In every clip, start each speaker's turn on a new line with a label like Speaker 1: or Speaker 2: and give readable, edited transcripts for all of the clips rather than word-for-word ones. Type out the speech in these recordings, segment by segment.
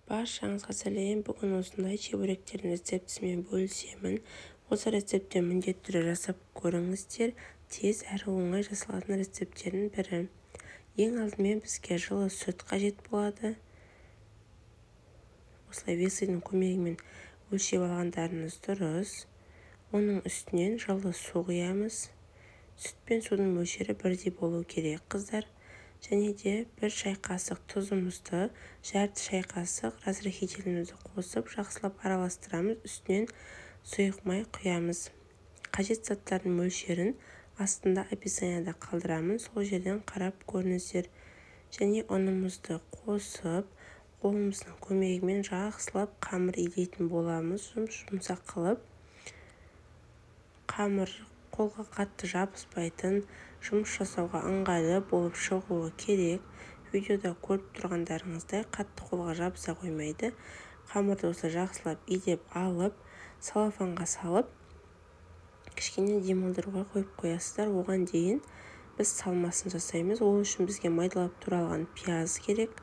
Speaker 1: Баршаңызға сәлем. Бүгін осындай чебуректердің рецептісімен бөлісемін. Осы рецептті міндетті түрде жасап көріңіздер. Тез әрі оңай жасалатын рецепттердің бірі. Ең алдымен бізге жылы сүт қажет болады. Осылай весельдің көмегімен өлшеп алғандарыңыз дұрыс. Оның үстінен жылы су құямыз. Сүт пен судың мөлшері бірдей болу керек, қыздар. Және де 1 шай қасық тұзымызды, жарты шай қасық разрыхителімізді қосып, жақсылап араластырамыз. Үстінен сұйық май құямыз. Қажет заттардың мөлшерін астында описанияда қалдырамын, сол жерден қарап көріңіздер. Және ұнымызды қосып, қолымыздың көмегімен жақсылап қамыр илейтін боламыз, жұмсақ қылып. Қамыр қолға қатты жабыспайтын, жұмыс жасауға ыңғайлы болып шығуы керек. Видеода көріп тұрғандарыңыздай қатты қолға жабыса қоймайды. Қамырды осылай жақсылап илеп алып, салафанға салып, кішкене демалдыруға қойып қоясыздар. Оған дейін біз салмасын жасаймыз. Ол үшін бізге майдалап туралған пияз керек.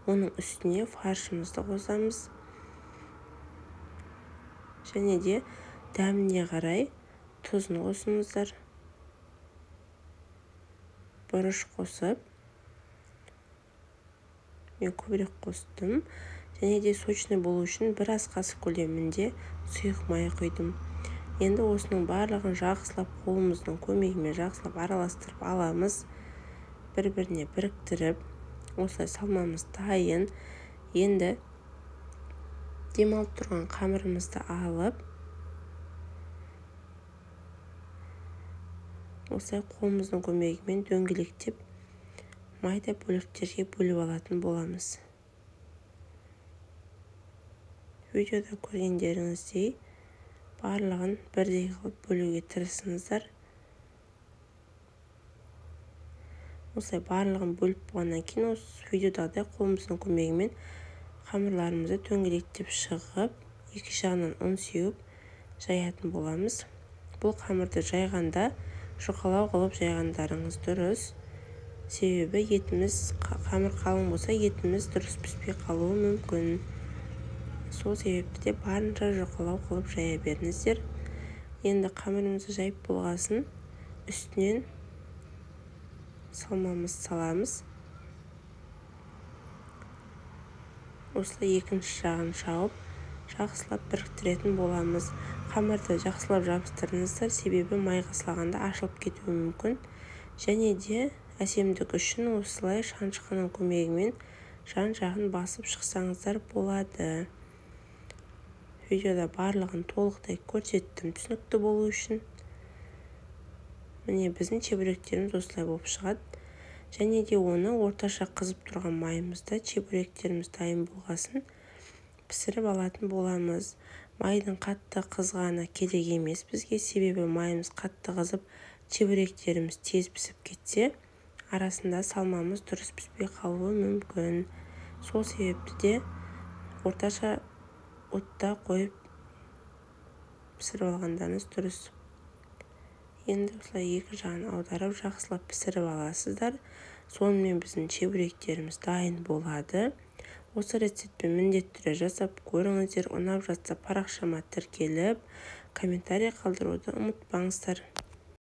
Speaker 1: Оның үстіне фаршымызды қосамыз. Және де дәміне қарай тұзын қосыңыздар. Бұрыш қосып, мен көбірек қостым. Және де сочный болу үшін 1 ас қасық көлемінде сұйық май құйдым. Енді осының барлығын жақсылап қолымыздың көмегімен жақсылап араластырып аламыз. Бір-біріне біріктіріп, осылай салмамыз дайын. Енді демалып тұрған қамырымызды алып, осылай қолымыздың көмегімен дөңгелектеп майда бөліктерге бөліп алатын боламыз. Видеода көргендеріңіздей барлығын бірдей қылып бөлуге тырысыңыздар. Осылай барлығын бөліп болғаннан кейін осы видеодағыдай қолымыздың көмегімен қамырларымызды дөңгелектеп шығып, екі жағынан ұн сеуіп жаятын боламыз. Бұл қамырды жайғанда жұқалау қылып жайғандарыңыз дұрыс. Себебі қамыр қалың болса, етіміз дұрыс піспей қалуы мүмкін. Сол себепті де барынша жұқалау қылып жая беріңіздер. Енді қамырымызды жайып болғасын, үстінен салмамыз саламыз. Осылай екінші жағын шауып, жақсылап біріктіретін боламыз. Қамырды жақсылап жабыстырыңыздар, себебі майға салғанда ашылып кетуі мүмкін. Және де әсемдік үшін осылай шанышқының көмегімен жан-жағын басып шықсаңыздар болады. Видеода барлығын толықтай көрсеттім, түсінікті болу үшін. Міне біздің чебуректеріміз осылай болып шығады. Және де оны орташа қызып тұрған майымызда чебуректеріміз дайын болғасын пісіріп алатын боламыз. Майдың қатты қызғаны керек емес бізге, себебі майымыз қатты қызып, чебуректеріміз тез пісіп кетсе, арасында салмамыз дұрыс піспей қалуы мүмкін. Сол себепті де орташа отта қойып пісіріп алғандарыңыз дұрыс. Енді осылай екі жағын аударып, жақсылап пісіріп аласыздар. Сонымен біздің чебуректеріміз дайын болады. Осы рецептпен міндетті түрде жасап көріңіздер. Ұнап жатса парақшама тіркеліп, комментарий қалдыруды ұмытпаңыздар.